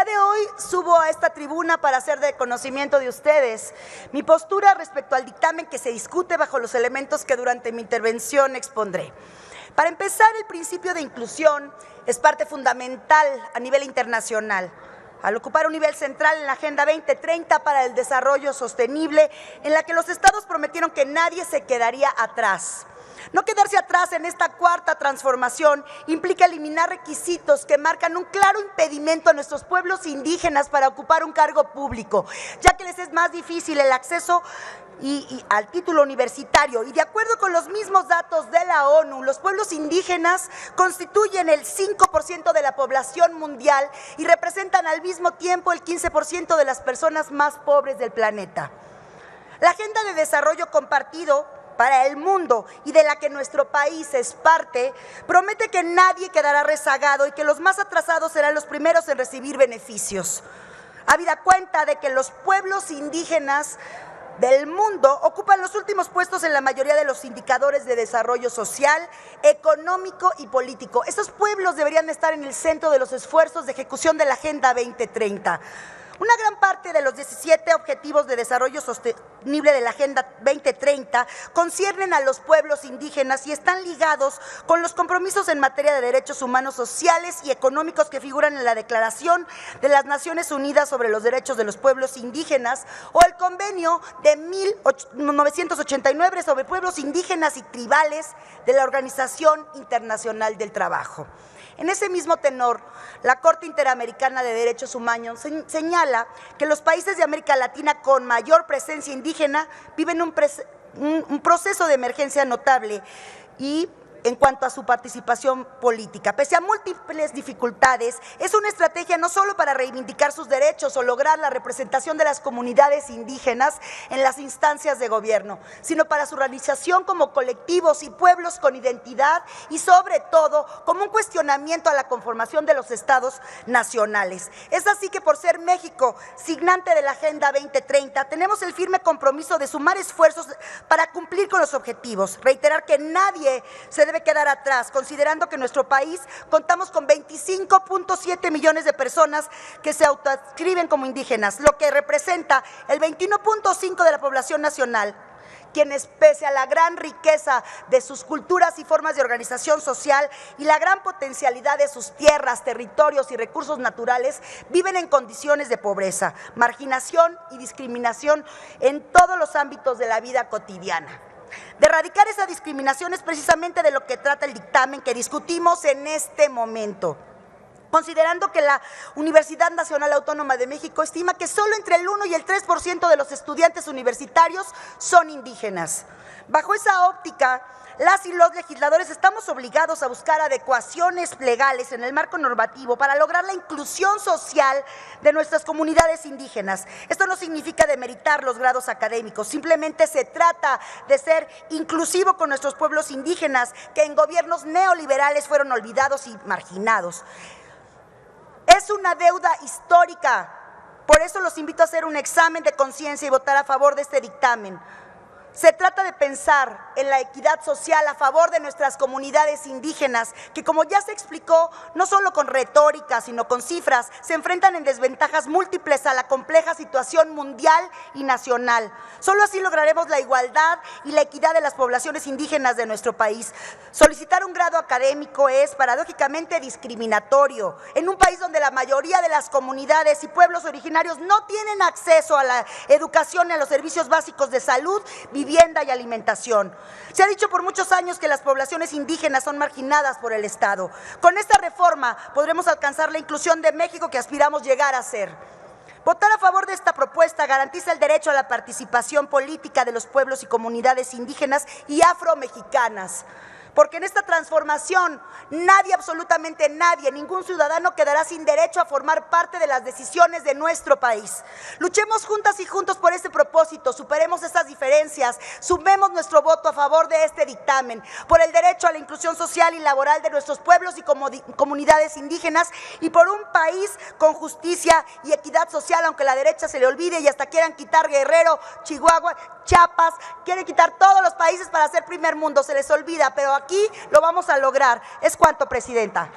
de hoy subo a esta tribuna para hacer de conocimiento de ustedes mi postura respecto al dictamen que se discute bajo los elementos que durante mi intervención expondré. Para empezar, el principio de inclusión es parte fundamental a nivel internacional, al ocupar un nivel central en la Agenda 2030 para el Desarrollo Sostenible, en la que los estados prometieron que nadie se quedaría atrás. No quedarse atrás en esta cuarta transformación implica eliminar requisitos que marcan un claro impedimento a nuestros pueblos indígenas para ocupar un cargo público, ya que les es más difícil el acceso al título universitario. Y de acuerdo con los mismos datos de la ONU, los pueblos indígenas constituyen el 5% de la población mundial y representan al mismo tiempo el 15% de las personas más pobres del planeta. La Agenda de Desarrollo Compartido para el mundo y de la que nuestro país es parte, promete que nadie quedará rezagado y que los más atrasados serán los primeros en recibir beneficios. Habida cuenta de que los pueblos indígenas del mundo ocupan los últimos puestos en la mayoría de los indicadores de desarrollo social, económico y político. Estos pueblos deberían estar en el centro de los esfuerzos de ejecución de la Agenda 2030. Una gran parte de los 17 Objetivos de Desarrollo Sostenible de la Agenda 2030 conciernen a los pueblos indígenas y están ligados con los compromisos en materia de derechos humanos, sociales y económicos que figuran en la Declaración de las Naciones Unidas sobre los Derechos de los Pueblos Indígenas o el Convenio de 1989 sobre pueblos indígenas y tribales de la Organización Internacional del Trabajo. En ese mismo tenor, la Corte Interamericana de Derechos Humanos señala que los países de América Latina con mayor presencia indígena viven un proceso de emergencia notable y en cuanto a su participación política. Pese a múltiples dificultades, es una estrategia no solo para reivindicar sus derechos o lograr la representación de las comunidades indígenas en las instancias de gobierno, sino para su realización como colectivos y pueblos con identidad y sobre todo como un cuestionamiento a la conformación de los estados nacionales. Es así que por ser México signante de la Agenda 2030, tenemos el firme compromiso de sumar esfuerzos para cumplir con los objetivos, reiterar que nadie se debe quedar atrás, considerando que en nuestro país contamos con 25.7 millones de personas que se autoadscriben como indígenas, lo que representa el 21.5% de la población nacional, quienes pese a la gran riqueza de sus culturas y formas de organización social y la gran potencialidad de sus tierras, territorios y recursos naturales, viven en condiciones de pobreza, marginación y discriminación en todos los ámbitos de la vida cotidiana. De erradicar esa discriminación es precisamente de lo que trata el dictamen que discutimos en este momento, considerando que la Universidad Nacional Autónoma de México estima que solo entre el 1 y el 3% de los estudiantes universitarios son indígenas. Bajo esa óptica, las y los legisladores estamos obligados a buscar adecuaciones legales en el marco normativo para lograr la inclusión social de nuestras comunidades indígenas. Esto no significa demeritar los grados académicos, simplemente se trata de ser inclusivo con nuestros pueblos indígenas que en gobiernos neoliberales fueron olvidados y marginados. Es una deuda histórica, por eso los invito a hacer un examen de conciencia y votar a favor de este dictamen. Se trata de pensar en la equidad social a favor de nuestras comunidades indígenas, que como ya se explicó, no solo con retórica, sino con cifras, se enfrentan en desventajas múltiples a la compleja situación mundial y nacional. Solo así lograremos la igualdad y la equidad de las poblaciones indígenas de nuestro país. Solicitar un grado académico es paradójicamente discriminatorio en un país donde la mayoría de las comunidades y pueblos originarios no tienen acceso a la educación y a los servicios básicos de salud, vivienda y alimentación. Se ha dicho por muchos años que las poblaciones indígenas son marginadas por el Estado. Con esta reforma podremos alcanzar la inclusión de México que aspiramos llegar a ser. Votar a favor de esta propuesta garantiza el derecho a la participación política de los pueblos y comunidades indígenas y afromexicanas. Porque en esta transformación nadie, absolutamente nadie, ningún ciudadano quedará sin derecho a formar parte de las decisiones de nuestro país. Luchemos juntas y juntos por este propósito, superemos esas diferencias, sumemos nuestro voto a favor de este dictamen, por el derecho a la inclusión social y laboral de nuestros pueblos y comunidades indígenas y por un país con justicia y equidad social, aunque la derecha se le olvide y hasta quieran quitar Guerrero, Chihuahua, Chiapas, quieren quitar todos los países para ser primer mundo, se les olvida, pero aquí lo vamos a lograr. Es cuanto, Presidenta.